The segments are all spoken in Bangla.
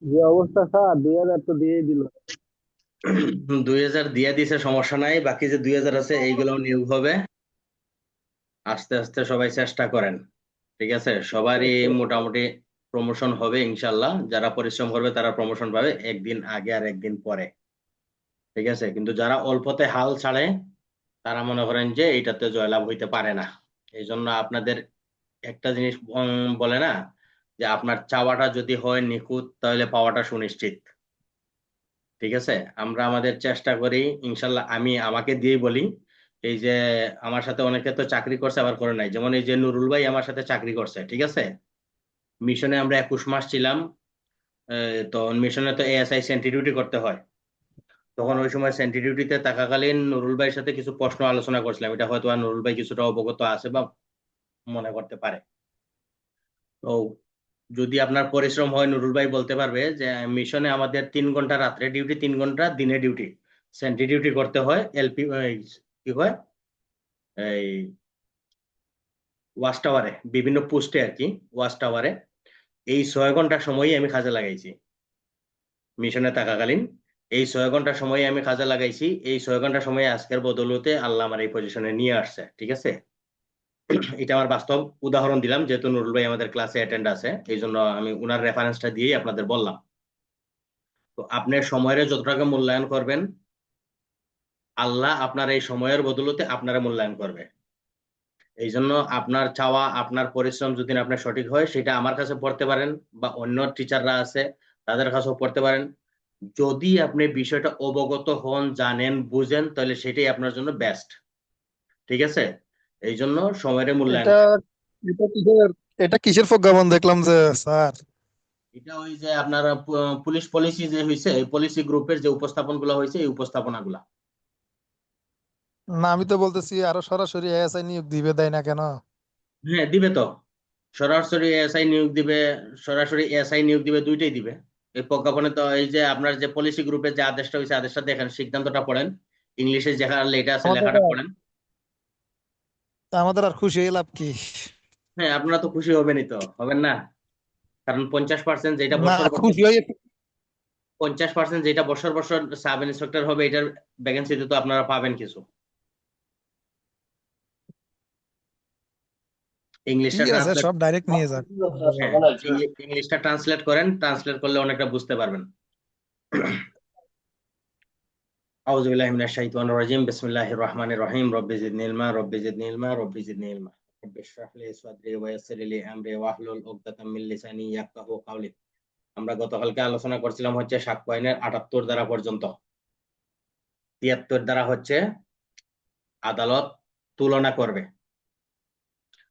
যে অবস্থা স্যার, 2000 তো দিয়েই দিল। 2000 দিয়ে দিছে, সমস্যা নাই। বাকি যে 2000 আছে এইগুলো নিয়োগ হবে। আস্তে আস্তে সবাই চেষ্টা করেন। ঠিক আছে, সবারই মোটামুটি প্রমোশন হবে ইনশাল্লাহ। যারা পরিশ্রম করবে তারা প্রমোশন পাবে, একদিন আগে আর একদিন পরে। ঠিক আছে, কিন্তু যারা অল্পতে হাল ছাড়ে তারা মনে করেন যে এইটাতে জয়লাভ হইতে পারে না। এই জন্য আপনাদের একটা জিনিস বলে না, যে আপনার চাওয়াটা যদি হয় নিখুঁত তাহলে পাওয়াটা সুনিশ্চিত। ঠিক আছে, আমরা আমাদের চেষ্টা করি ইনশাল্লাহ। আমি আমাকে দিয়েই বলি, এই যে আমার সাথে অনেকে তো চাকরি করছে আবার করে নাই, যেমন এই যে নুরুল ভাই আমার সাথে চাকরি করছে। ঠিক আছে, মিশনে আমরা 21 মাস ছিলাম। তো মিশনে তো এএসআই সেন্ট্রি ডিউটি করতে হয়। তখন ওই সময় সেন্ট্রি ডিউটিতে থাকাকালীন নুরুল ভাইয়ের সাথে কিছু প্রশ্ন আলোচনা করছিলাম, এটা হয়তো আর নুরুল ভাই কিছুটা অবগত আছে বা মনে করতে পারে। তো যদি আপনার পরিশ্রম হয়, নুরুল ভাই বলতে পারবে যে মিশনে আমাদের 3 ঘন্টা রাত্রে ডিউটি, 3 ঘন্টা দিনে ডিউটি, সেন্ট্রি ডিউটি করতে হয়। এলপি কি হয়, এই ওয়াচ টাওয়ারে, বিভিন্ন পোস্টে আর কি, ওয়াচ টাওয়ারে। এই 6 ঘন্টা সময়ই আমি কাজে লাগাইছি মিশনে থাকাকালীন। এই 6 ঘন্টা সময় আমি কাজে লাগাইছি। এই 6 ঘন্টা সময় আজকের বদৌলতে আল্লাহ আমার এই পজিশনে নিয়ে আসছে। ঠিক আছে, এটা আমার বাস্তব উদাহরণ দিলাম, যেহেতু নুরুল ভাই আমাদের ক্লাসে অ্যাটেন্ড আছে, এই জন্য আমি উনার রেফারেন্সটা দিয়েই আপনাদের বললাম। তো আপনি সময়ের যতটাকে মূল্যায়ন করবেন, আল্লাহ আপনার এই সময়ের বদৌলতে আপনারা মূল্যায়ন করবে। এই জন্য আপনার চাওয়া, আপনার পরিশ্রম যদি আপনার সঠিক হয়, সেটা আমার কাছে পড়তে পারেন বা অন্য টিচাররা আছে তাদের কাছেও পড়তে পারেন। যদি আপনি বিষয়টা অবগত হন, জানেন, বুঝেন, তাহলে সেটাই আপনার জন্য বেস্ট। ঠিক আছে, এই জন্য সময়ের মূল্যায়ন এটা করেন। এটা কিসের এটা কিসের প্রজ্ঞাপন দেখলাম যে স্যার? এটা ওই যে আপনার পুলিশ পলিসি যে হয়েছে, এই পলিসি গ্রুপের যে উপস্থাপন গুলা হয়েছে, এই উপস্থাপনা গুলা। না, আমি তো বলতেছি আরো সরাসরি এএসআই নিয়োগ দিবে, দেয় না কেন? হ্যাঁ, দিবে তো। সরাসরি এসআই নিয়োগ দিবে, সরাসরি এসআই নিয়োগ দিবে, দুইটাই দিবে। এই প্রজ্ঞাপনে তো এই যে আপনার যে পলিসি গ্রুপের যে আদেশটা হয়েছে, আদেশটা দেখেন, সিদ্ধান্তটা পড়েন, ইংলিশে যেখানে লেখা আছে আমাদের লেখাটা পড়েন। আমাদের আর খুশি হয়ে লাভ কি? হ্যাঁ, আপনারা তো খুশি হবেনই, তো হবেন না? কারণ 50% যেটা না, বছর বছর, খুশি হয়ে 50% যেটা বছর বছর সাব ইন্সপেক্টর হবে, এটার ভ্যাকেন্সিতে তো আপনারা পাবেন কিছু। ইংলিশটা ঠিক আছে, ট্রান্সলেট, সব ডাইরেক্ট নিয়ে যাক। হ্যাঁ, ইংলিশটা ট্রান্সলেট করেন, ট্রান্সলেট করলে অনেকটা বুঝতে পারবেন। আউযু বিল্লাহি মিনাশ শাইতানির রাজিম, বিসমিল্লাহির রহমানির রহিম, রব্বি জিদনি ইলমা, রব্বি জিদনি ইলমা, রব্বি জিদনি ইলমা, রব্বি ইশরাহ লি সাদরি ওয়া ইয়াসসির লি আমরি ওয়াহলুল উকদাতাম মিন লিসানি ইয়াফকাহু কাওলি। আমরা গতকালকে আলোচনা করছিলাম হচ্ছে সাক্ষ্য আইনের 78 ধারা পর্যন্ত। 73 ধারা হচ্ছে আদালত তুলনা করবে,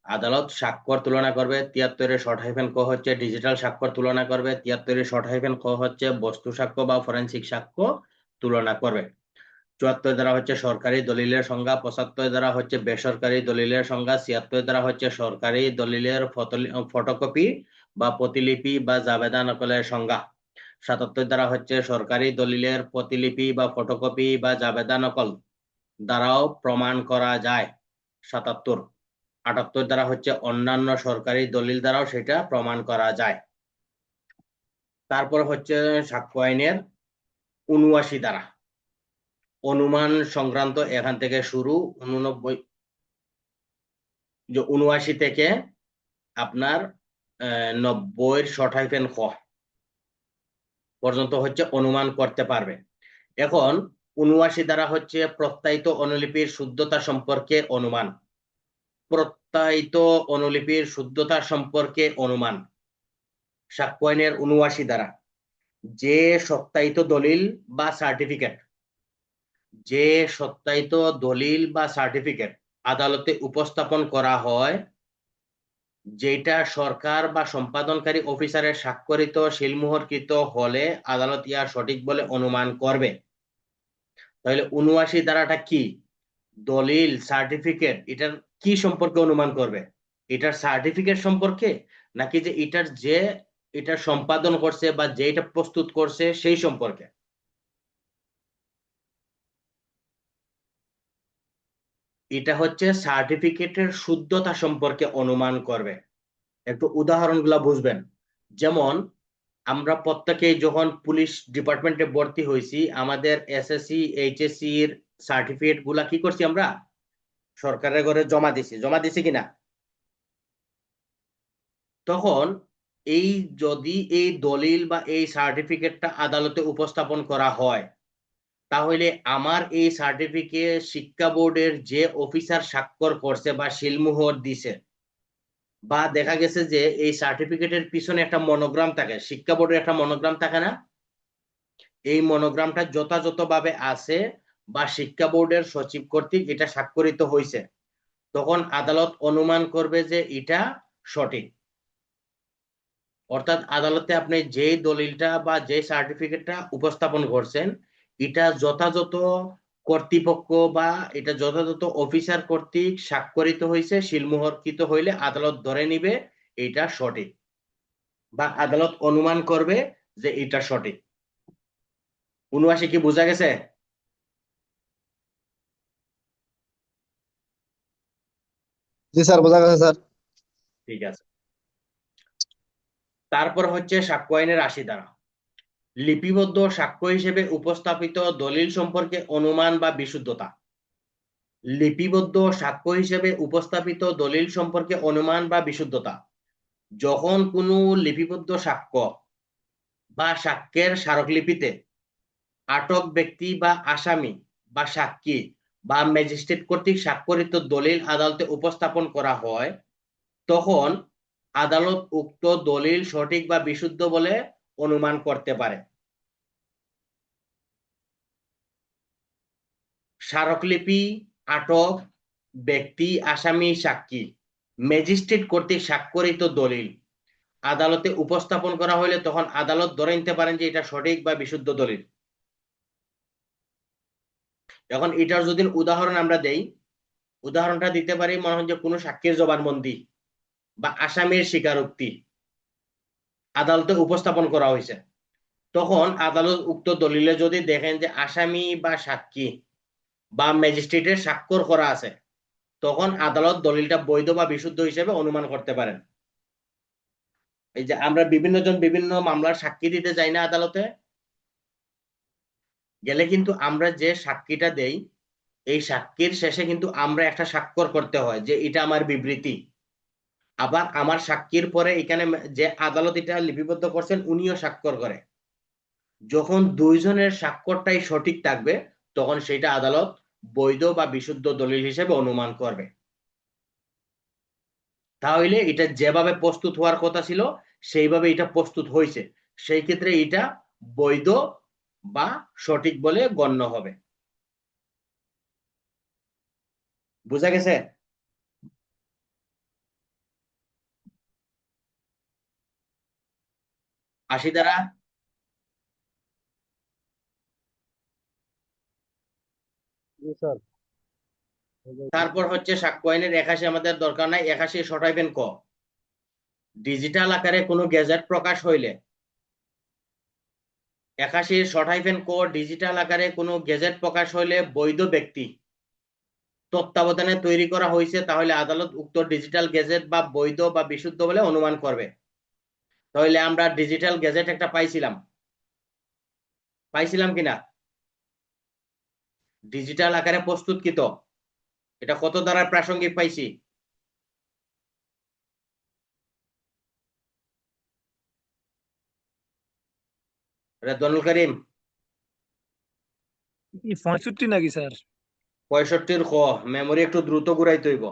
আদালত স্বাক্ষর তুলনা করবে। 73-এর শর্ট হাইফেন ক হচ্ছে ডিজিটাল স্বাক্ষর তুলনা করবে। 73-এর শর্ট হাইফেন খ হচ্ছে বস্তু সাক্ষ্য বা ফরেনসিক সাক্ষ্য তুলনা করবে। 74 দ্বারা হচ্ছে সরকারি দলিলের সংজ্ঞা। 75 দ্বারা হচ্ছে বেসরকারি দলিলের সংজ্ঞা। 76 দ্বারা হচ্ছে সরকারি দলিলের ফটোকপি বা প্রতিলিপি বা জাবেদা নকলের সংজ্ঞা। 77 দ্বারা হচ্ছে সরকারি দলিলের প্রতিলিপি বা ফটোকপি বা জাবেদা নকল দ্বারাও প্রমাণ করা যায়। 77। 78 দ্বারা হচ্ছে অন্যান্য সরকারি দলিল দ্বারাও সেটা প্রমাণ করা যায়। তারপর হচ্ছে সাক্ষ্য আইনের 79 দ্বারা অনুমান সংক্রান্ত, এখান থেকে শুরু। 89, যে 79 থেকে আপনার 90-এর শর্ট হাইফেন খ পর্যন্ত হচ্ছে অনুমান করতে পারবে। এখন 79 দ্বারা হচ্ছে প্রত্যায়িত অনুলিপির শুদ্ধতা সম্পর্কে অনুমান। প্রত্যায়িত অনুলিপির শুদ্ধতা সম্পর্কে অনুমান সাক্ষ্য আইনের 79 দ্বারা, যে সত্যায়িত দলিল বা সার্টিফিকেট, যে সত্যায়িত দলিল বা সার্টিফিকেট আদালতে উপস্থাপন করা হয়, যেটা সরকার বা সম্পাদনকারী অফিসারের স্বাক্ষরিত সিলমোহরকৃত হলে আদালত ইহা সঠিক বলে অনুমান করবে। তাহলে 79 ধারাটা কি? দলিল, সার্টিফিকেট, এটার কি সম্পর্কে অনুমান করবে? এটার সার্টিফিকেট সম্পর্কে, নাকি যে এটা সম্পাদন করছে বা যে এটা প্রস্তুত করছে সেই সম্পর্কে? এটা হচ্ছে সার্টিফিকেটের শুদ্ধতা সম্পর্কে অনুমান করবে। একটু উদাহরণগুলা বুঝবেন। যেমন আমরা প্রত্যেকেই যখন পুলিশ ডিপার্টমেন্টে ভর্তি হয়েছি আমাদের এসএসসি এইচএসসি এর সার্টিফিকেট গুলা কি করছি আমরা সরকারের ঘরে জমা দিছি কিনা। তখন এই যদি এই দলিল বা এই সার্টিফিকেটটা আদালতে উপস্থাপন করা হয় তাহলে আমার এই সার্টিফিকেট শিক্ষা বোর্ডের যে অফিসার স্বাক্ষর করছে বা সিলমোহর দিছে বা দেখা গেছে যে এই সার্টিফিকেটের পিছনে একটা মনোগ্রাম থাকে, শিক্ষা বোর্ডের একটা মনোগ্রাম থাকে না, এই মনোগ্রামটা যথাযথভাবে আছে বা শিক্ষা বোর্ডের সচিব কর্তৃক এটা স্বাক্ষরিত হয়েছে, তখন আদালত অনুমান করবে যে এটা সঠিক। অর্থাৎ আদালতে আপনি যে দলিলটা বা যে সার্টিফিকেটটা উপস্থাপন করছেন এটা যথাযথ কর্তৃপক্ষ বা এটা যথাযথ অফিসার কর্তৃক স্বাক্ষরিত হয়েছে, সিলমোহরকৃত হইলে আদালত ধরে নিবে এটা সঠিক বা আদালত অনুমান করবে যে এটা সঠিক। ৭৯ কি বোঝা গেছে? জি স্যার, বোঝা গেছে স্যার। ঠিক আছে। তারপর হচ্ছে সাক্ষ্য আইনের ৮০ ধারা। লিপিবদ্ধ সাক্ষ্য হিসেবে উপস্থাপিত দলিল সম্পর্কে অনুমান বা বিশুদ্ধতা। লিপিবদ্ধ সাক্ষ্য হিসেবে উপস্থাপিত দলিল সম্পর্কে অনুমান বা বিশুদ্ধতা, যখন কোনো লিপিবদ্ধ সাক্ষ্য বা সাক্ষ্যের স্মারকলিপিতে আটক ব্যক্তি বা আসামি বা সাক্ষী বা ম্যাজিস্ট্রেট কর্তৃক স্বাক্ষরিত দলিল আদালতে উপস্থাপন করা হয় তখন আদালত উক্ত দলিল সঠিক বা বিশুদ্ধ বলে অনুমান করতে পারে। স্মারকলিপি, আটক ব্যক্তি, আসামি, সাক্ষী, ম্যাজিস্ট্রেট কর্তৃক স্বাক্ষরিত দলিল আদালতে উপস্থাপন করা হলে তখন আদালত ধরে নিতে পারেন যে এটা সঠিক বা বিশুদ্ধ দলিল। এখন এটার যদি উদাহরণ আমরা দেই, উদাহরণটা দিতে পারি মনে হয় যে কোনো সাক্ষীর জবানবন্দি বা আসামির স্বীকারোক্তি আদালতে উপস্থাপন করা হয়েছে, তখন আদালত উক্ত দলিলে যদি দেখেন যে আসামি বা সাক্ষী বা ম্যাজিস্ট্রেটের স্বাক্ষর করা আছে তখন আদালত দলিলটা বৈধ বা বিশুদ্ধ হিসেবে অনুমান করতে পারেন। এই যে আমরা বিভিন্ন জন বিভিন্ন মামলার সাক্ষী দিতে যাই না আদালতে, গেলে কিন্তু আমরা যে সাক্ষীটা দেই এই সাক্ষীর শেষে কিন্তু আমরা একটা স্বাক্ষর করতে হয় যে এটা আমার বিবৃতি। আবার আমার সাক্ষীর পরে এখানে যে আদালত এটা লিপিবদ্ধ করছেন উনিও স্বাক্ষর করে। যখন দুইজনের স্বাক্ষরটাই সঠিক থাকবে তখন সেটা আদালত বৈধ বা বিশুদ্ধ দলিল হিসেবে অনুমান করবে। তাহলে এটা যেভাবে প্রস্তুত হওয়ার কথা ছিল সেইভাবে এটা প্রস্তুত হয়েছে, সেই ক্ষেত্রে এটা বৈধ বা সঠিক বলে গণ্য হবে। বুঝা গেছে? ৮০ দ্বারা। জি স্যার। তারপর হচ্ছে সাক্ষ্য আইনের ৮১ আমাদের দরকার নাই, ৮১ সটাইবেন ক, ডিজিটাল আকারে কোনো গেজেট প্রকাশ হইলে। ৮১ সটাইবেন ক, ডিজিটাল আকারে কোনো গেজেট প্রকাশ হইলে বৈধ ব্যক্তি তত্ত্বাবধানে তৈরি করা হয়েছে তাহলে আদালত উক্ত ডিজিটাল গেজেট বা বৈধ বা বিশুদ্ধ বলে অনুমান করবে। তাহলে আমরা ডিজিটাল গেজেট একটা পাইছিলাম কিনা, ডিজিটাল আকারে প্রস্তুতকৃত, এটা কত দ্বারা প্রাসঙ্গিক পাইছি? রেদওয়ানুল করিম। ৬৫ নাকি স্যার? ৬৫ খ। মেমোরি একটু দ্রুত ঘুরাইতে হইব,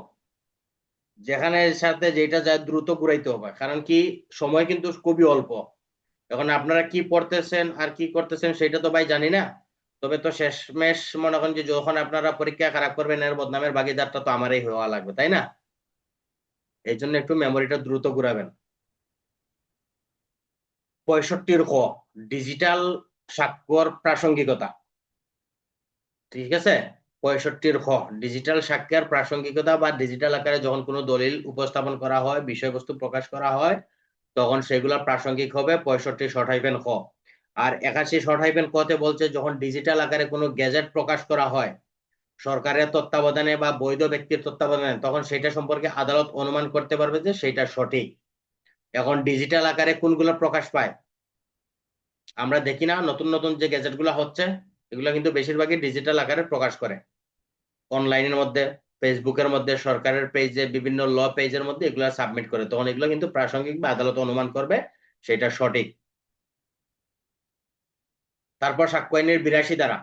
যেখানে সাথে যেটা যায় দ্রুত ঘুরাইতে হবে, কারণ কি সময় কিন্তু খুবই অল্প। এখন আপনারা কি পড়তেছেন আর কি করতেছেন সেটা তো ভাই জানি না, তবে তো শেষমেশ মনে করেন যে যখন আপনারা পরীক্ষা খারাপ করবেন এর বদনামের ভাগিদারটা তো আমারই হওয়া লাগবে, তাই না? এই জন্য একটু মেমোরিটা দ্রুত ঘুরাবেন। ৬৫ খ, ডিজিটাল স্বাক্ষর প্রাসঙ্গিকতা। ঠিক আছে, ৬৫ খ, ডিজিটাল সাক্ষ্যের প্রাসঙ্গিকতা বা ডিজিটাল আকারে যখন কোনো দলিল উপস্থাপন করা হয়, বিষয়বস্তু প্রকাশ করা হয় তখন সেগুলা প্রাসঙ্গিক হবে ৬৫ খ। আর ৮১ ক তে বলছে যখন ডিজিটাল আকারে কোনো গেজেট প্রকাশ করা হয় সরকারের তত্ত্বাবধানে বা বৈধ ব্যক্তির তত্ত্বাবধানে তখন সেটা সম্পর্কে আদালত অনুমান করতে পারবে যে সেটা সঠিক। এখন ডিজিটাল আকারে কোনগুলো প্রকাশ পায়? আমরা দেখি না নতুন নতুন যে গ্যাজেট গুলা হচ্ছে, এগুলা কিন্তু বেশিরভাগই ডিজিটাল আকারে প্রকাশ করে অনলাইনের মধ্যে, ফেসবুকের মধ্যে, সরকারের পেজে, বিভিন্ন ল পেজের মধ্যে এগুলা সাবমিট করে, তখন এগুলো কিন্তু প্রাসঙ্গিক বা আদালত অনুমান করবে সেটা সঠিক। তারপর সাক্ষ্য আইনের 82 ধারা,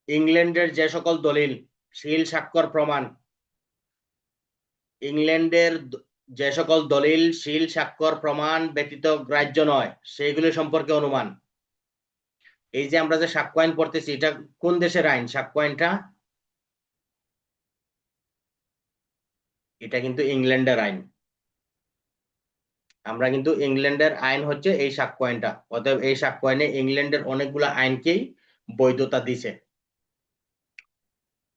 ইংল্যান্ডের যে সকল দলিল, সিল, স্বাক্ষর, প্রমাণ, ইংল্যান্ডের যে সকল দলিল, সিল, স্বাক্ষর, প্রমাণ ব্যতীত গ্রাহ্য নয় সেগুলি সম্পর্কে অনুমান। এই যে আমরা যে সাক্ষ্য আইন পড়তেছি, এটা কোন দেশের আইন? সাক্ষ্য আইনটা এটা কিন্তু ইংল্যান্ডের আইন। আমরা কিন্তু ইংল্যান্ডের আইন হচ্ছে এই সাক্ষ্য আইনটা, অতএব এই সাক্ষ্য আইনে ইংল্যান্ডের অনেকগুলো আইনকেই বৈধতা দিছে।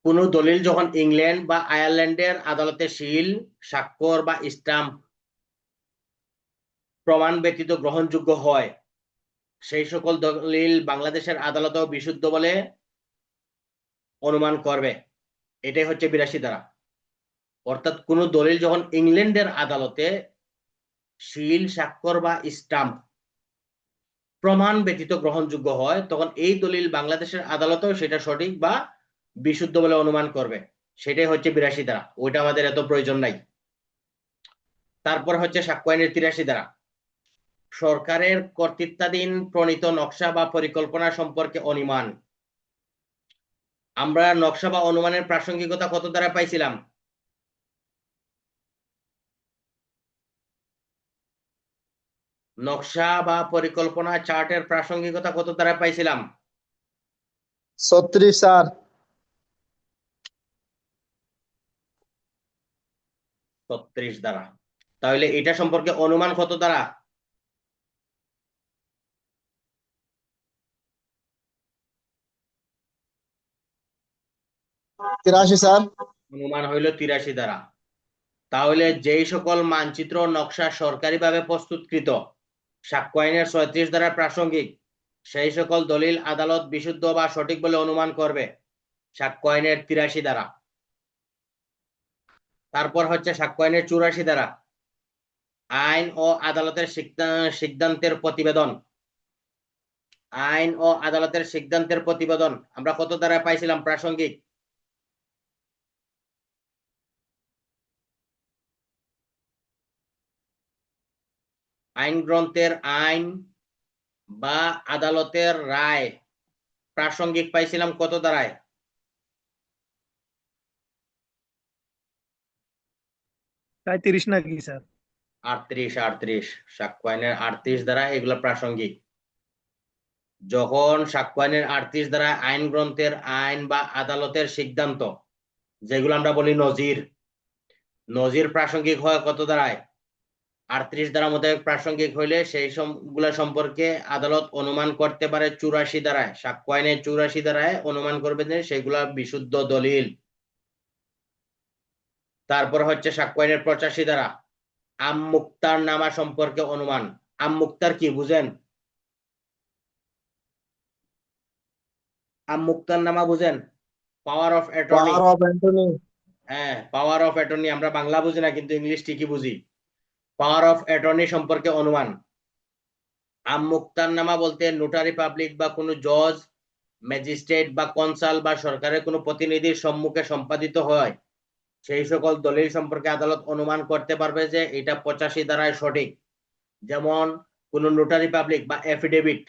কোন দলিল যখন ইংল্যান্ড বা আয়ারল্যান্ডের আদালতে সিল, স্বাক্ষর বা স্টাম্প, প্রমাণ ব্যতীত গ্রহণযোগ্য হয়, সেই সকল দলিল বাংলাদেশের আদালতেও বিশুদ্ধ বলে অনুমান করবে। এটাই হচ্ছে 82 ধারা। অর্থাৎ কোন দলিল যখন ইংল্যান্ডের আদালতে সিল, স্বাক্ষর বা স্টাম্প, প্রমাণ ব্যতীত গ্রহণযোগ্য হয়, তখন এই দলিল বাংলাদেশের আদালতেও সেটা সঠিক বা বিশুদ্ধ বলে অনুমান করবে। সেটাই হচ্ছে 82 ধারা, ওইটা আমাদের এত প্রয়োজন নাই। তারপর হচ্ছে সাক্ষ্য আইনের 83 ধারা, সরকারের কর্তৃত্বাধীন প্রণীত নকশা বা পরিকল্পনা সম্পর্কে অনুমান। আমরা নকশা বা অনুমানের প্রাসঙ্গিকতা কত দ্বারা পাইছিলাম? নকশা বা পরিকল্পনা চার্টের প্রাসঙ্গিকতা কত দ্বারা পাইছিলাম? 36 স্যার। 36 দ্বারা। তাহলে এটা সম্পর্কে অনুমান কত দ্বারা? 83 স্যার। অনুমান হইল 83 দ্বারা। তাহলে যেই সকল মানচিত্র নকশা সরকারিভাবে প্রস্তুতকৃত সাক্ষ্য আইনের 36 দ্বারা প্রাসঙ্গিক, সেই সকল দলিল আদালত বিশুদ্ধ বা সঠিক বলে অনুমান করবে সাক্ষ্য আইনের 83 দ্বারা। তারপর হচ্ছে সাক্ষ্য আইনের 84 দ্বারা, আইন ও আদালতের সিদ্ধান্তের প্রতিবেদন। আইন ও আদালতের সিদ্ধান্তের প্রতিবেদন আমরা কত দ্বারা পাইছিলাম প্রাসঙ্গিক? আইন গ্রন্থের আইন বা আদালতের রায় প্রাসঙ্গিক পাইছিলাম কত দ্বারায়? 37 নাকি স্যার? 38। 38 সাক্ষ্য আইনের 38 দ্বারা এগুলো প্রাসঙ্গিক। যখন সাক্ষ্য আইনের 38 দ্বারা আইন গ্রন্থের আইন বা আদালতের সিদ্ধান্ত, যেগুলো আমরা বলি নজির, নজির প্রাসঙ্গিক হয় কত দ্বারায়? 38 দ্বারা মোতাবেক প্রাসঙ্গিক হইলে সেই গুলা সম্পর্কে আদালত অনুমান করতে পারে 84 দ্বারায়। সাক্ষ্য আইনের 84 দ্বারায় অনুমান করবে যে সেগুলা বিশুদ্ধ দলিল। তারপর হচ্ছে সাক্ষ্য আইনের 85 দ্বারা, আম মুক্তার নামা সম্পর্কে অনুমান। আম মুক্তার কি বুঝেন? আম মুক্তার নামা বুঝেন? Power of attorney. Power of Antony. হ্যাঁ, পাওয়ার অফ অ্যাটর্নি। আমরা বাংলা বুঝি না কিন্তু ইংলিশ ঠিকই বুঝি। পাওয়ার অফ অ্যাটর্নি সম্পর্কে অনুমান। আম মুক্তারনামা বলতে নোটারি পাবলিক বা কোনো জজ, ম্যাজিস্ট্রেট বা কনসাল বা সরকারের কোনো প্রতিনিধির সম্মুখে সম্পাদিত হয় সেই সকল দলিল সম্পর্কে আদালত অনুমান করতে পারবে যে এটা 85 দ্বারাই সঠিক। যেমন কোন নোটারি পাবলিক বা এফিডেভিট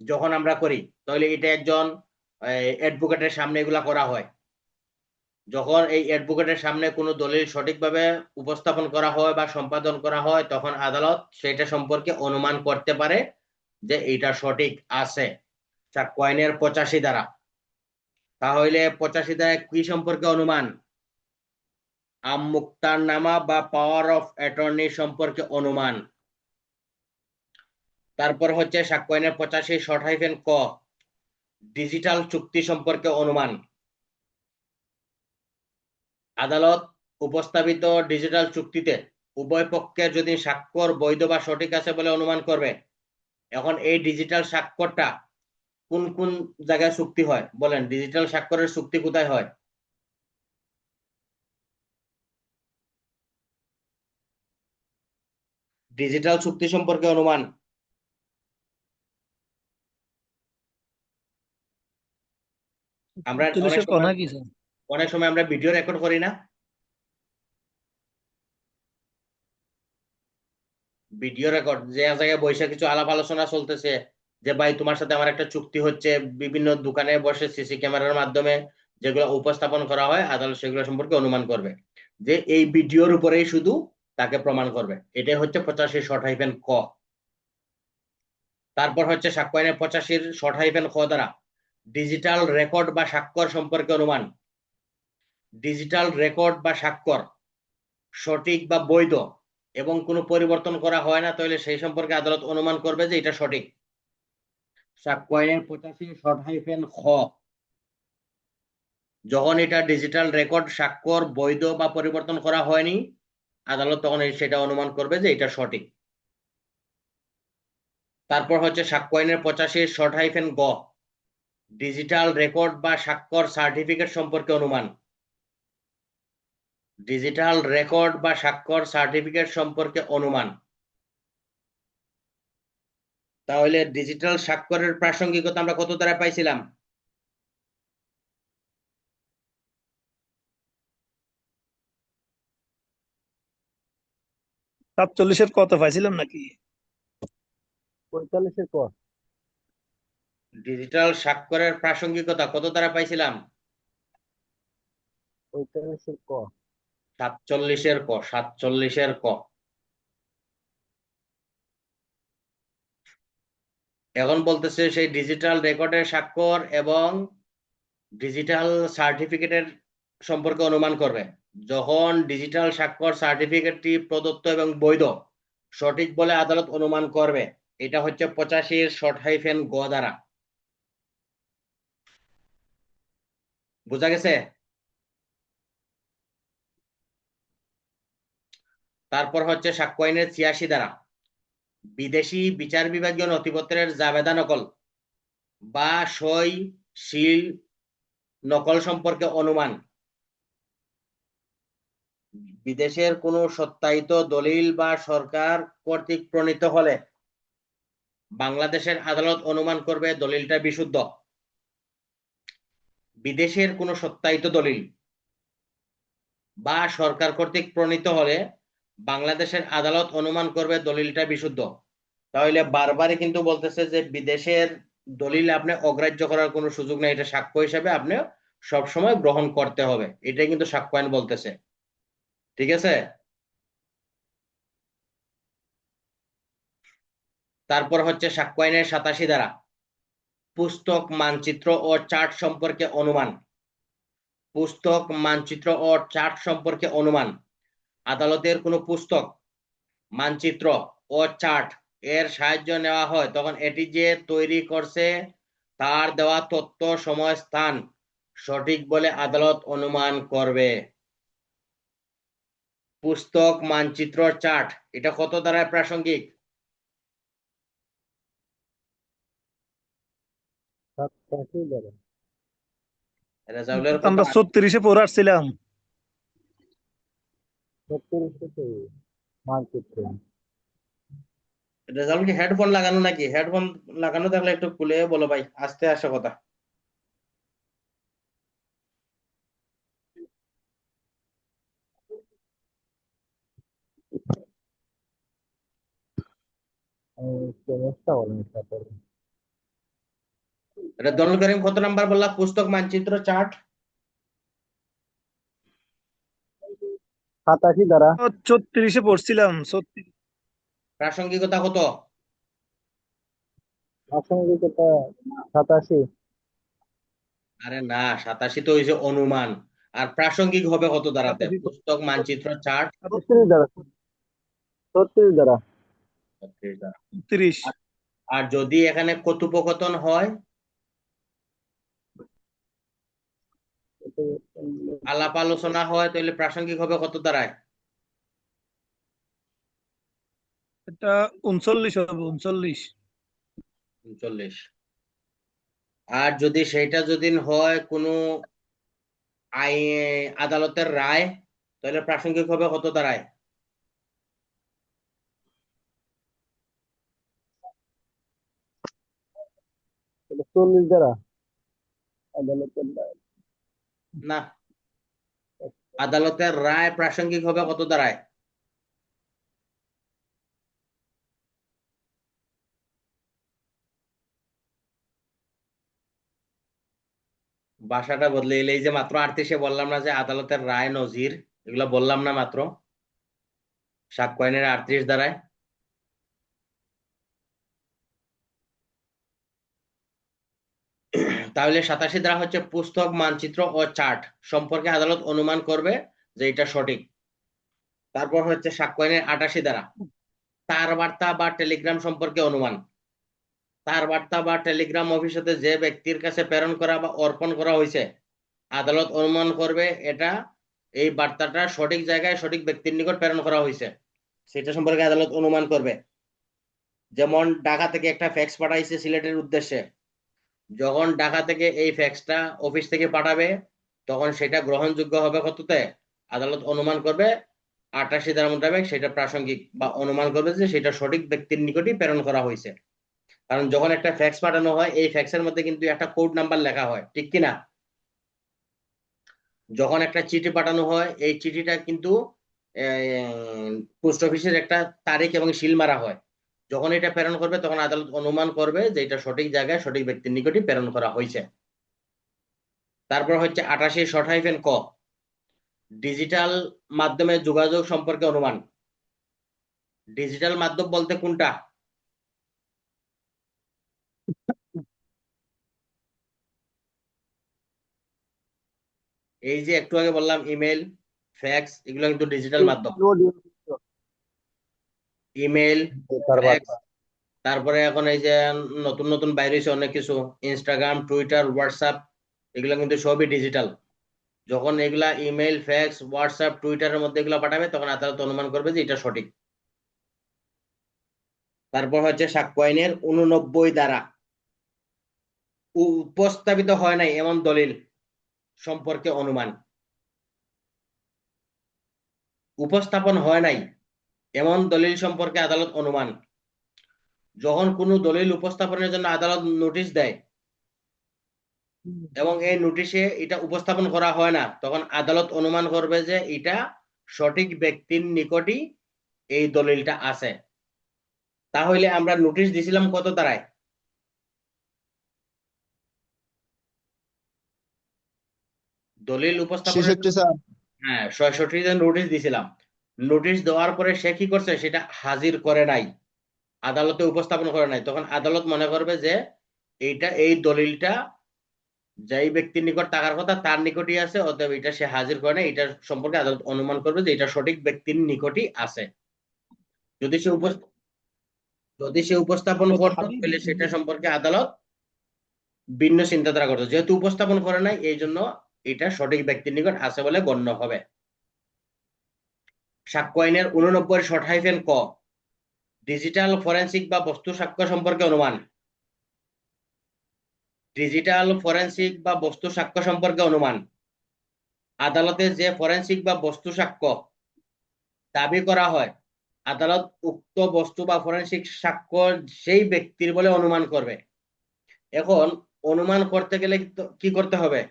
যখন আমরা করি, তাহলে এটা একজন অ্যাডভোকেটের সামনে এগুলা করা হয়। যখন এই অ্যাডভোকেটের সামনে কোনো দলিল সঠিকভাবে উপস্থাপন করা হয় বা সম্পাদন করা হয়, তখন আদালত সেটা সম্পর্কে অনুমান করতে পারে যে এটা সঠিক আছে। সাক্ষ্য আইনের 85 দ্বারা। তাহলে 85 দ্বারা কি সম্পর্কে অনুমান? আম মুক্তারনামা বা পাওয়ার অফ অ্যাটর্নি সম্পর্কে অনুমান। তারপর হচ্ছে সাক্ষ্য আইনের 85 শর্ট হাইফেন ক, ডিজিটাল চুক্তি সম্পর্কে অনুমান। আদালত উপস্থাপিত ডিজিটাল চুক্তিতে উভয় পক্ষের যদি স্বাক্ষর বৈধ বা সঠিক আছে বলে অনুমান করবে। এখন এই ডিজিটাল স্বাক্ষরটা কোন কোন জায়গায় চুক্তি হয় বলেন? ডিজিটাল স্বাক্ষরের চুক্তি কোথায় হয়? ডিজিটাল চুক্তি সম্পর্কে অনুমান। আমরা অনেক চল্লিশের ক সময় নাকি স্যার? আমরা ভিডিও রেকর্ড করি না, ভিডিও রেকর্ড যে জায়গায় বসে কিছু আলাপ আলোচনা চলতেছে, যে ভাই তোমার সাথে আমার একটা চুক্তি হচ্ছে, বিভিন্ন দোকানে বসে সিসি ক্যামেরার মাধ্যমে যেগুলো উপস্থাপন করা হয়, আদালত সেগুলো সম্পর্কে অনুমান করবে, যে এই ভিডিওর উপরেই শুধু তাকে প্রমাণ করবে। এটাই হচ্ছে 85 শর্ট হাইফেন ক। তারপর হচ্ছে সাক্ষ্য আইনের 85 শর্ট হাইফেন খ দ্বারা ডিজিটাল রেকর্ড বা স্বাক্ষর সম্পর্কে অনুমান। ডিজিটাল রেকর্ড বা স্বাক্ষর সঠিক বা বৈধ এবং কোনো পরিবর্তন করা হয় না, তাহলে সেই সম্পর্কে আদালত অনুমান করবে যে এটা সঠিক। সাক্ষ্য আইনের 85 শর্ট হাইফেন খ, যখন এটা ডিজিটাল রেকর্ড স্বাক্ষর বৈধ বা পরিবর্তন করা হয়নি, আদালত তখন সেটা অনুমান করবে যে এটা সঠিক। তারপর হচ্ছে সাক্ষ্য আইনের 85 শর্ট হাইফেন গ, ডিজিটাল রেকর্ড বা স্বাক্ষর সার্টিফিকেট সম্পর্কে অনুমান। ডিজিটাল রেকর্ড বা স্বাক্ষর সার্টিফিকেট সম্পর্কে অনুমান। তাহলে ডিজিটাল স্বাক্ষরের প্রাসঙ্গিকতা আমরা কত দ্বারা পাইছিলাম? 47-এর কত পাইছিলাম নাকি? 45-এর ক। ডিজিটাল স্বাক্ষরের প্রাসঙ্গিকতা কত দ্বারা পাইছিলাম? 45-এর ক। 47-এর ক। 47-এর ক। এখন বলতেছে সেই ডিজিটাল রেকর্ডের স্বাক্ষর এবং ডিজিটাল সার্টিফিকেটের সম্পর্কে অনুমান করবে, যখন ডিজিটাল স্বাক্ষর সার্টিফিকেটটি প্রদত্ত এবং বৈধ সঠিক বলে আদালত অনুমান করবে। এটা হচ্ছে 85 শর্ট হাইফেন গ দ্বারা। বোঝা গেছে? তারপর হচ্ছে সাক্ষ্য আইনের 86 দ্বারা বিদেশি বিচার বিভাগীয় নথিপত্রের জাবেদা নকল বা সই সিল নকল সম্পর্কে অনুমান। বিদেশের কোনো সত্যায়িত দলিল বা সরকার কর্তৃক প্রণীত হলে বাংলাদেশের আদালত অনুমান করবে দলিলটা বিশুদ্ধ। বিদেশের কোনো সত্যায়িত দলিল বা সরকার কর্তৃক প্রণীত হলে বাংলাদেশের আদালত অনুমান করবে দলিলটা বিশুদ্ধ। তাহলে বারবারই কিন্তু বলতেছে যে বিদেশের দলিল আপনি অগ্রাহ্য করার কোনো সুযোগ নেই, এটা সাক্ষ্য হিসেবে আপনি সবসময় গ্রহণ করতে হবে, এটাই কিন্তু সাক্ষ্য আইন বলতেছে। ঠিক আছে? তারপর হচ্ছে সাক্ষ্য আইনের 87 ধারা পুস্তক মানচিত্র ও চার্ট সম্পর্কে অনুমান। পুস্তক মানচিত্র ও চার্ট সম্পর্কে অনুমান। আদালতের কোনো পুস্তক মানচিত্র ও চার্ট এর সাহায্য নেওয়া হয়, তখন এটি যে তৈরি করছে তার দেওয়া তথ্য সময় স্থান সঠিক বলে আদালত অনুমান করবে। পুস্তক মানচিত্র চার্ট এটা কত দ্বারা প্রাসঙ্গিক? 87 দ্বারা। রেজাউলের কত? আমরা 36-এ পড়ে আসছিলাম। 37-এ মানচিত্র। রেজাউল কি হেডফোন লাগানো নাকি? হেডফোন লাগানো থাকলে একটু খুলে বলো ভাই, আস্তে আসে কথা। সমস্যা হলো তারপরে। রেজাউল করিম কত নাম্বার বললা? পুস্তক মানচিত্র চার্ট 87 দ্বারা। 36-এ পড়ছিলাম, 36। প্রাসঙ্গিকতা কত? প্রাসঙ্গিকতা 87। আরে না, 87 তো হয়েছে অনুমান, আর প্রাসঙ্গিক হবে কত দ্বারাতে? 87 পুস্তক মানচিত্র চার্ট 36 দ্বারা। 36 দ্বারা। 36 দ্বারা। 36। আর আর যদি এখানে কথোপকথন হয়, আলাপ আলোচনা হয়, তাহলে প্রাসঙ্গিক হবে কত দ্বারায়? এটা 39 হবে, 39। 39। আর যদি সেটা যদি হয় কোনো আই আদালতের রায়, তাহলে প্রাসঙ্গিক হবে কত দ্বারায়? 40 দ্বারা। আদালতের রায়। না, আদালতের রায় প্রাসঙ্গিক হবে কত দ্বারায়? ভাষাটা বদলে গেলে, এই যে মাত্র 38-এ বললাম না যে আদালতের রায় নজির, এগুলো বললাম না মাত্র, সাক্ষ্য আইনের 38 দ্বারায়। তাহলে 87 দ্বারা হচ্ছে পুস্তক, মানচিত্র ও চার্ট সম্পর্কে আদালত অনুমান করবে যে এটা সঠিক। তারপর হচ্ছে সাক্ষ্য আইনের 88 দ্বারা তার বার্তা বা টেলিগ্রাম সম্পর্কে অনুমান। তার বার্তা বা টেলিগ্রাম অফিসে যে ব্যক্তির কাছে প্রেরণ করা বা অর্পণ করা হয়েছে, আদালত অনুমান করবে এটা, এই বার্তাটা সঠিক জায়গায় সঠিক ব্যক্তির নিকট প্রেরণ করা হয়েছে, সেটা সম্পর্কে আদালত অনুমান করবে। যেমন ঢাকা থেকে একটা ফ্যাক্স পাঠাইছে সিলেটের উদ্দেশ্যে, যখন ঢাকা থেকে এই ফ্যাক্সটা অফিস থেকে পাঠাবে তখন সেটা গ্রহণযোগ্য হবে কততে? আদালত অনুমান করবে 88 ধারা মোতাবেক সেটা প্রাসঙ্গিক, বা অনুমান করবে যে সেটা সঠিক ব্যক্তির নিকটই প্রেরণ করা হয়েছে। কারণ যখন একটা ফ্যাক্স পাঠানো হয়, এই ফ্যাক্সের মধ্যে কিন্তু একটা কোড নাম্বার লেখা হয়, ঠিক কিনা? যখন একটা চিঠি পাঠানো হয়, এই চিঠিটা কিন্তু পোস্ট অফিসের একটা তারিখ এবং সিল মারা হয়। যখন এটা প্রেরণ করবে তখন আদালত অনুমান করবে যে এটা সঠিক জায়গায় সঠিক ব্যক্তির নিকটই প্রেরণ করা হয়েছে। তারপর হচ্ছে 88 ক, ডিজিটাল মাধ্যমে যোগাযোগ সম্পর্কে অনুমান। ডিজিটাল মাধ্যম বলতে কোনটা? এই যে একটু আগে বললাম ইমেল, ফ্যাক্স, এগুলো কিন্তু ডিজিটাল মাধ্যম। ইমেল, তার ফ্যাক্স, বার্তা। তারপরে এখন এই যে নতুন নতুন বাইরে হয়েছে অনেক কিছু, ইনস্টাগ্রাম, টুইটার, হোয়াটসঅ্যাপ, এগুলো কিন্তু সবই ডিজিটাল। যখন এগুলা ইমেল, ফ্যাক্স, হোয়াটসঅ্যাপ, টুইটারের মধ্যে এগুলো পাঠাবে তখন আদালত অনুমান করবে যে এটা সঠিক। তারপর হচ্ছে সাক্ষ্য আইনের 89 দ্বারা উপস্থাপিত হয় নাই এমন দলিল সম্পর্কে অনুমান। উপস্থাপন হয় নাই এমন দলিল সম্পর্কে আদালত অনুমান। যখন কোনো দলিল উপস্থাপনের জন্য আদালত নোটিশ দেয় এবং এই নোটিশে এটা উপস্থাপন করা হয় না, তখন আদালত অনুমান করবে যে এটা সঠিক ব্যক্তির নিকটই এই দলিলটা আছে। তাহলে আমরা নোটিশ দিছিলাম কত দ্বারায়? দলিল উপস্থাপনের 66 স্যার। হ্যাঁ 66 জন নোটিশ দিছিলাম। নোটিশ দেওয়ার পরে সে কি করছে, সেটা হাজির করে নাই, আদালতে উপস্থাপন করে নাই, তখন আদালত মনে করবে যে এই দলিলটা যেই ব্যক্তির নিকট থাকার কথা তার নিকটই আছে, অতএব এটা সে হাজির করে নাই, এটা সম্পর্কে আদালত অনুমান করবে যে এটা সঠিক ব্যক্তির নিকটই আছে। যদি সে উপস্থাপন করতো তাহলে সেটা সম্পর্কে আদালত ভিন্ন চিন্তাধারা করতো, যেহেতু উপস্থাপন করে নাই এই জন্য এটা সঠিক ব্যক্তির নিকট আছে বলে গণ্য হবে। সাক্ষ্য আইনের 89 ক, ডিজিটাল ফরেনসিক বা বস্তু সাক্ষ্য সম্পর্কে অনুমান। ডিজিটাল ফরেনসিক বা বস্তু সাক্ষ্য সম্পর্কে অনুমান। আদালতে যে ফরেনসিক বা বস্তু সাক্ষ্য দাবি করা হয়, আদালত উক্ত বস্তু বা ফরেনসিক সাক্ষ্য সেই ব্যক্তির বলে অনুমান করবে। এখন অনুমান করতে গেলে কি করতে হবে?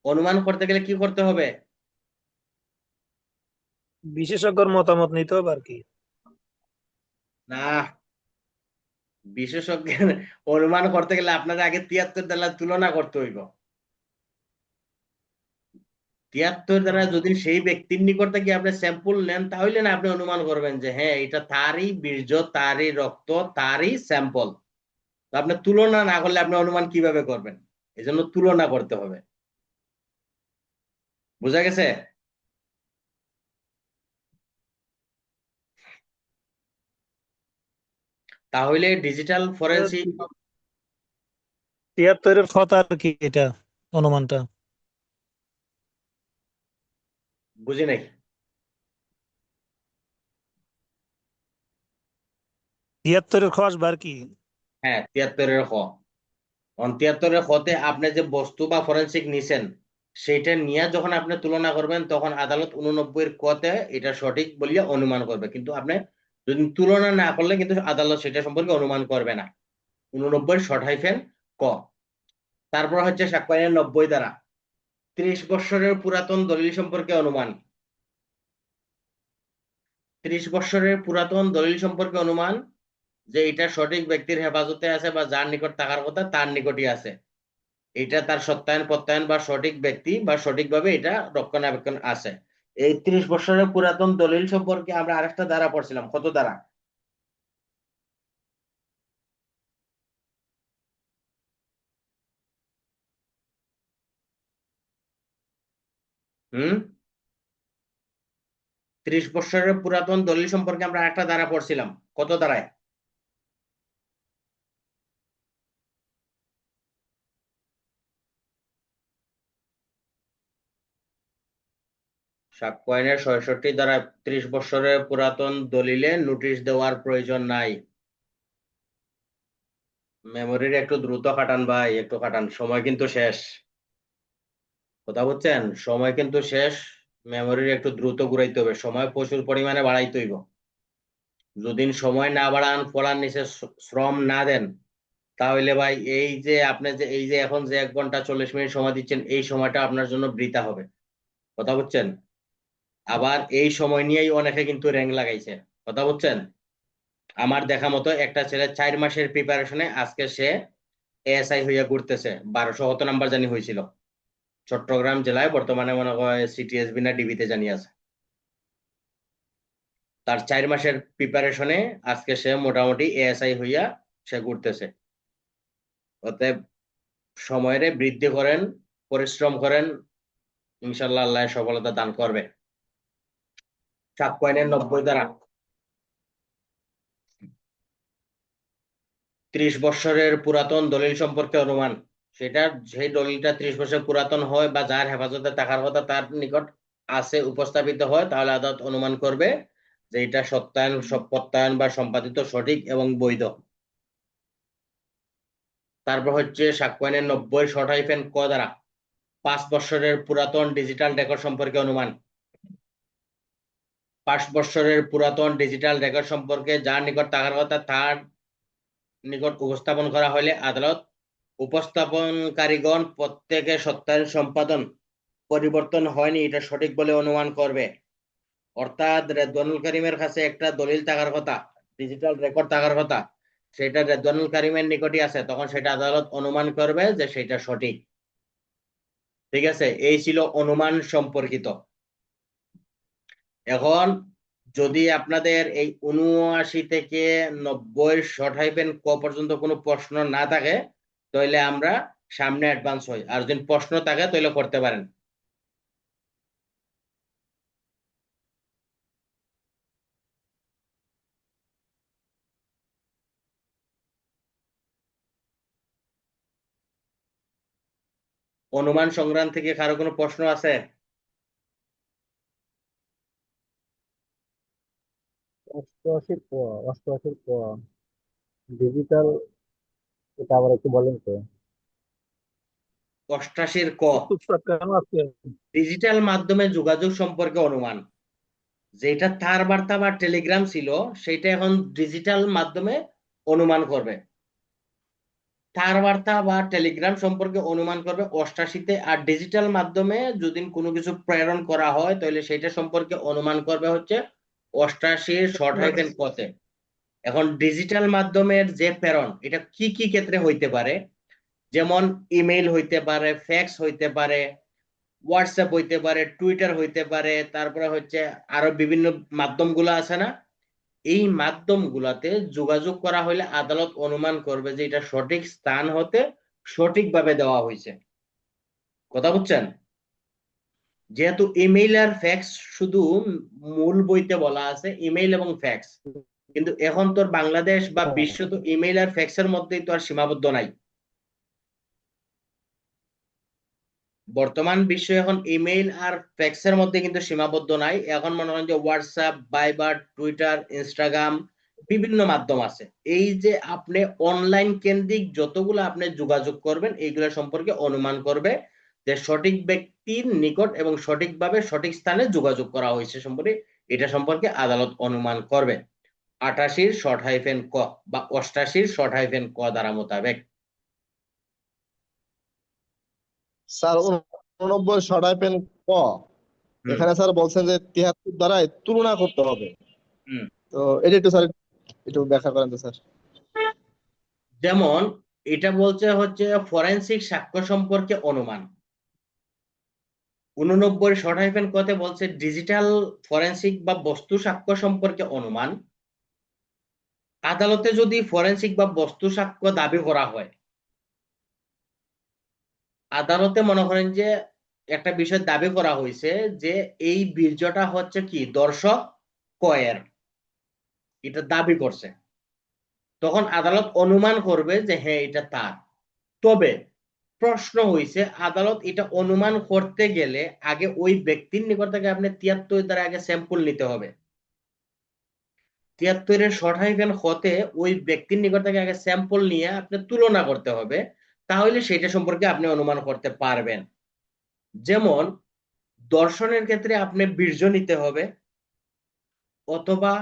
অনুমান করতে গেলে কি করতে হবে? বিশেষজ্ঞর মতামত নিতে হবে আর কি। না, বিশেষজ্ঞের অনুমান করতে গেলে আপনার আগে 73 দ্বারা তুলনা করতে হইব। 73 দ্বারা যদি সেই ব্যক্তির নিকট থেকে আপনি স্যাম্পল নেন তাহলে না আপনি অনুমান করবেন যে হ্যাঁ এটা তারই বীর্য, তারই রক্ত, তারই স্যাম্পল। তো আপনি তুলনা না করলে আপনি অনুমান কিভাবে করবেন? এই জন্য তুলনা করতে হবে। বুঝা গেছে? তাহলে ডিজিটাল ফরেনসিক 73-এর কথা আর কি, এটা অনুমানটা। বুঝি নাই। 73-এর খস বার কি? হ্যাঁ 73-এর খ, 73-এর খতে আপনি যে বস্তু বা ফরেনসিক নিছেন সেটা নিয়ে যখন আপনি তুলনা করবেন তখন আদালত 89-এর কতে এটা সঠিক বলিয়া অনুমান করবে, কিন্তু আপনি যদি তুলনা না করলে কিন্তু আদালত সেটা সম্পর্কে অনুমান করবে না। 89 শর্ট হাইফেন ক। তারপর হচ্ছে সাক্ষ্য আইনের 90 ধারা, 30 বৎসরের পুরাতন দলিল সম্পর্কে অনুমান। 30 বৎসরের পুরাতন দলিল সম্পর্কে অনুমান যে এটা সঠিক ব্যক্তির হেফাজতে আছে বা যার নিকট থাকার কথা তার নিকটই আছে, এটা তার সত্যায়ন প্রত্যায়ন বা সঠিক ব্যক্তি বা সঠিকভাবে এটা রক্ষণাবেক্ষণ আছে। এই 30 বছরের পুরাতন দলিল সম্পর্কে আমরা আরেকটা ধারা পড়ছিলাম, কত ধারা? হুম, 30 বছরের পুরাতন দলিল সম্পর্কে আমরা আরেকটা ধারা পড়ছিলাম, কত ধারায়? সাক্ষ্য আইনের 66 ধারা, 30 বছরের পুরাতন দলিলে নোটিশ দেওয়ার প্রয়োজন নাই। মেমোরির একটু দ্রুত খাটান ভাই, একটু খাটান, সময় কিন্তু শেষ। কথা বলছেন, সময় কিন্তু শেষ। মেমোরির একটু দ্রুত ঘুরাইতে হবে, সময় প্রচুর পরিমাণে বাড়াইতে হইব। যদি সময় না বাড়ান, পড়ার নিচে শ্রম না দেন, তাহলে ভাই এই যে আপনি যে এই যে এখন যে 1 ঘন্টা 40 মিনিট সময় দিচ্ছেন, এই সময়টা আপনার জন্য বৃথা হবে। কথা বলছেন, আবার এই সময় নিয়েই অনেকে কিন্তু র্যাঙ্ক লাগাইছে। কথা বলছেন, আমার দেখা মতো একটা ছেলে 4 মাসের প্রিপারেশনে আজকে সে এএসআই হইয়া ঘুরতেছে, 1200 কত নাম্বার জানি হয়েছিল। চট্টগ্রাম জেলায় বর্তমানে মনে হয় সিটিএসবি না ডিবিতে জানি আছে। তার 4 মাসের প্রিপারেশনে আজকে সে মোটামুটি এএসআই হইয়া সে ঘুরতেছে। অতএব সময়ের বৃদ্ধি করেন, পরিশ্রম করেন, ইনশাল্লাহ আল্লাহ সফলতা দান করবে। সাক্ষ্য আইনের 90 ধারা, 30 বৎসরের পুরাতন দলিল সম্পর্কে অনুমান। সেটা যে দলিলটা 30 বছর পুরাতন হয় বা যার হেফাজতে থাকার কথা তার নিকট আছে উপস্থাপিত হয়, তাহলে আদালত অনুমান করবে যে এটা সত্যায়ন প্রত্যায়ন বা সম্পাদিত সঠিক এবং বৈধ। তারপর হচ্ছে সাক্ষ্য আইনের 90 শর্ট হাইফেন ক ধারা, 5 বৎসরের পুরাতন ডিজিটাল রেকর্ড সম্পর্কে অনুমান। 5 বৎসরের পুরাতন ডিজিটাল রেকর্ড সম্পর্কে যার নিকট থাকার কথা তার নিকট উপস্থাপন করা হলে আদালত উপস্থাপনকারীগণ প্রত্যেকে সত্যায়ন সম্পাদন পরিবর্তন হয়নি এটা সঠিক বলে অনুমান করবে। অর্থাৎ রেদওয়ানুল করিমের কাছে একটা দলিল থাকার কথা, ডিজিটাল রেকর্ড থাকার কথা, সেটা রেদওয়ানুল করিমের নিকটই আছে, তখন সেটা আদালত অনুমান করবে যে সেটা সঠিক। ঠিক আছে, এই ছিল অনুমান সম্পর্কিত। এখন যদি আপনাদের এই 79 থেকে 90 শর্ট হাইফেন ক পর্যন্ত কোনো প্রশ্ন না থাকে, তাহলে আমরা সামনে অ্যাডভান্স হই, আর যদি প্রশ্ন থাকে তাহলে করতে পারেন। অনুমান সংগ্রাম থেকে কারো কোনো প্রশ্ন আছে? অষ্টআশির ক, অষ্টআশির ক, ডিজিটাল, এটা আবার একটু বলেন তো। 88 ক, উত্তর কেন আছে? ডিজিটাল মাধ্যমে যোগাযোগ সম্পর্কে অনুমান। যেটা তার বার্তা বা টেলিগ্রাম ছিল, সেটা এখন ডিজিটাল মাধ্যমে অনুমান করবে। তার বার্তা বা টেলিগ্রাম সম্পর্কে অনুমান করবে 88-তে, আর ডিজিটাল মাধ্যমে যদি কোনো কিছু প্রেরণ করা হয় তাহলে সেটা সম্পর্কে অনুমান করবে হচ্ছে 88 শর্ট হাইফেন কতে। এখন ডিজিটাল মাধ্যমের যে প্রেরণ, এটা কি কি ক্ষেত্রে হইতে পারে, যেমন ইমেইল হইতে পারে, ফ্যাক্স হইতে পারে, হোয়াটসঅ্যাপ হইতে পারে, টুইটার হইতে পারে, তারপরে হচ্ছে আরো বিভিন্ন মাধ্যমগুলো আছে না, এই মাধ্যমগুলাতে যোগাযোগ করা হলে আদালত অনুমান করবে যে এটা সঠিক স্থান হতে সঠিকভাবে দেওয়া হয়েছে। কথা বুঝছেন, যেহেতু ইমেইল আর ফ্যাক্স শুধু মূল বইতে বলা আছে ইমেইল এবং ফ্যাক্স, কিন্তু এখন তোর বাংলাদেশ বা বিশ্ব তো ইমেইল আর ফ্যাক্সের মধ্যেই তো আর সীমাবদ্ধ নাই। বর্তমান বিশ্ব এখন ইমেইল আর ফ্যাক্সের মধ্যে কিন্তু সীমাবদ্ধ নাই, এখন মনে করেন যে হোয়াটসঅ্যাপ, ভাইবার, টুইটার, ইনস্টাগ্রাম, বিভিন্ন মাধ্যম আছে। এই যে আপনি অনলাইন কেন্দ্রিক যতগুলো আপনি যোগাযোগ করবেন, এইগুলো সম্পর্কে অনুমান করবে যে সঠিক ব্যক্তির নিকট এবং সঠিকভাবে সঠিক স্থানে যোগাযোগ করা হয়েছে সম্পর্কে, এটা সম্পর্কে আদালত অনুমান করবে। 88 শর্ট হাইফেন ক বা 88 শর্ট হাইফেন ক দ্বারা মোতাবেক। স্যার 89 শর্ট হাইফেন ক, হুম এখানে স্যার বলছেন যে 73 দ্বারাই তুলনা করতে হবে। হুম তো এটা একটু স্যার একটু ব্যাখ্যা করেন তো স্যার। যেমন এটা বলছে হচ্ছে ফরেনসিক সাক্ষ্য সম্পর্কে অনুমান। 89 শর্ট হাইফেন কতে বলছে ডিজিটাল ফরেনসিক বা বস্তু সাক্ষ্য সম্পর্কে অনুমান। আদালতে যদি ফরেনসিক বা বস্তু সাক্ষ্য দাবি করা হয়, আদালতে মনে করেন যে একটা বিষয় দাবি করা হয়েছে যে এই বীর্যটা হচ্ছে কি দর্শক কয়ের, এটা দাবি করছে, তখন আদালত অনুমান করবে যে হ্যাঁ এটা তার। তবে প্রশ্ন হইছে আদালত এটা অনুমান করতে গেলে আগে ওই ব্যক্তির নিকট থেকে আপনি 73 দ্বারা আগে স্যাম্পল নিতে হবে। 73 শর্ট হাইফেন হতে ওই ব্যক্তির নিকট থেকে আগে স্যাম্পল নিয়ে আপনি তুলনা করতে হবে, তাহলে সেটা সম্পর্কে আপনি অনুমান করতে পারবেন। যেমন দর্শনের ক্ষেত্রে আপনি বীর্য নিতে হবে, অথবা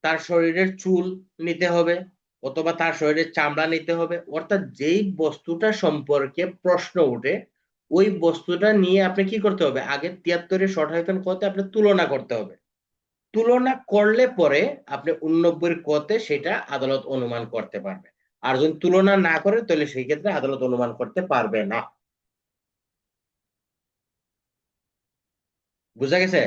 তার শরীরের চুল নিতে হবে, অথবা তার শরীরের চামড়া নিতে হবে। অর্থাৎ যেই বস্তুটা সম্পর্কে প্রশ্ন উঠে ওই বস্তুটা নিয়ে আপনি কি করতে হবে, আগে 73 শর্ট হাইফেন কতে আপনি তুলনা করতে হবে। তুলনা করলে পরে আপনি 89 কতে সেটা আদালত অনুমান করতে পারবে। আর যদি তুলনা না করে তাহলে সেই ক্ষেত্রে আদালত অনুমান করতে পারবে না। বুঝা গেছে?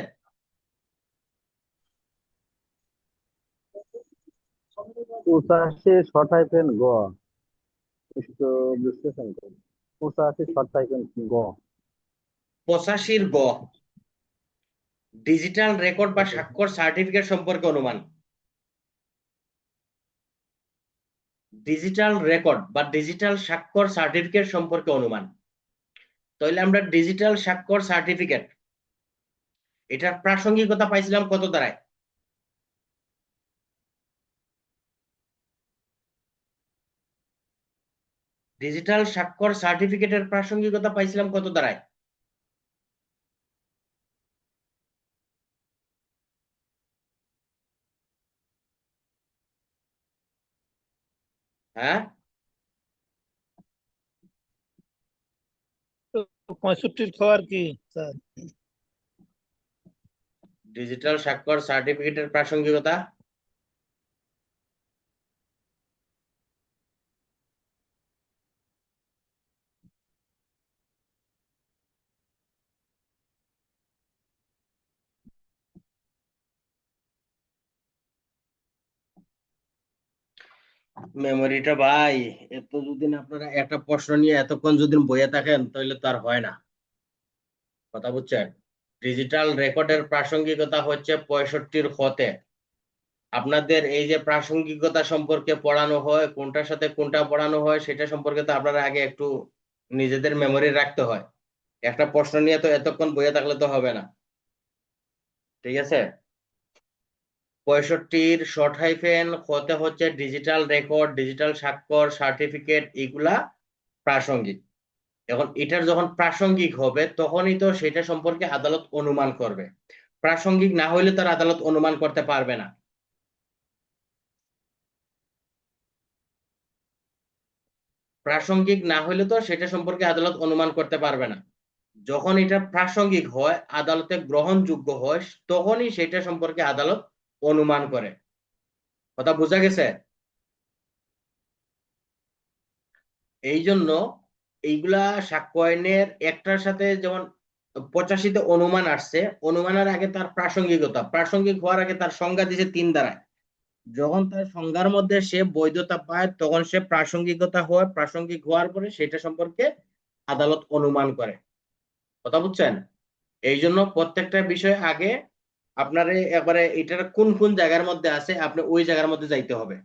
85 শর্ট হাইফেন গ, একটু বিশ্লেষণ করুন। 85 শর্ট হাইফেন গ। 85 গ ডিজিটাল রেকর্ড বা স্বাক্ষর সার্টিফিকেট সম্পর্কে অনুমান। ডিজিটাল রেকর্ড বা ডিজিটাল স্বাক্ষর সার্টিফিকেট সম্পর্কে অনুমান। তাহলে আমরা ডিজিটাল স্বাক্ষর সার্টিফিকেট এটার প্রাসঙ্গিকতা পাইছিলাম কত দ্বারায়? ডিজিটাল স্বাক্ষর সার্টিফিকেটের প্রাসঙ্গিকতা পাইছিলাম কত দ্বারায়? হ্যাঁ, 65 খাওয়ার কি স্যার? ডিজিটাল স্বাক্ষর সার্টিফিকেটের প্রাসঙ্গিকতা মেমোরিটা ভাই, এত যদি আপনারা একটা প্রশ্ন নিয়ে এতক্ষণ যদি বইয়ে থাকেন তাহলে তো আর হয় না। কথা বুঝছেন? ডিজিটাল রেকর্ডের প্রাসঙ্গিকতা হচ্ছে 65 হতে। আপনাদের এই যে প্রাসঙ্গিকতা সম্পর্কে পড়ানো হয়, কোনটার সাথে কোনটা পড়ানো হয় সেটা সম্পর্কে তো আপনারা আগে একটু নিজেদের মেমোরি রাখতে হয়। একটা প্রশ্ন নিয়ে তো এতক্ষণ বইয়ে থাকলে তো হবে না। ঠিক আছে? 65 শর্ট হাইফেন হতে হচ্ছে ডিজিটাল রেকর্ড, ডিজিটাল স্বাক্ষর সার্টিফিকেট, এগুলা প্রাসঙ্গিক। এখন এটার যখন প্রাসঙ্গিক হবে তখনই তো সেটা সম্পর্কে আদালত অনুমান করবে। প্রাসঙ্গিক না হইলে তার আদালত অনুমান করতে পারবে না। প্রাসঙ্গিক না হইলে তো সেটা সম্পর্কে আদালত অনুমান করতে পারবে না। যখন এটা প্রাসঙ্গিক হয়, আদালতে গ্রহণযোগ্য হয়, তখনই সেটা সম্পর্কে আদালত অনুমান করে। কথা বোঝা গেছে? এই জন্য এইগুলা সাক্ষ্য আইনের একটার সাথে যেমন 85-তে অনুমান আসছে, অনুমানের আগে তার প্রাসঙ্গিকতা, প্রাসঙ্গিক হওয়ার আগে তার সংজ্ঞা দিয়েছে 3 দ্বারায়। যখন তার সংজ্ঞার মধ্যে সে বৈধতা পায় তখন সে প্রাসঙ্গিকতা হয়, প্রাসঙ্গিক হওয়ার পরে সেটা সম্পর্কে আদালত অনুমান করে। কথা বুঝছেন? এই জন্য প্রত্যেকটা বিষয় আগে আপনার একবারে এটার কোন কোন জায়গার মধ্যে আছে আপনি ওই জায়গার মধ্যে যাইতে হবে।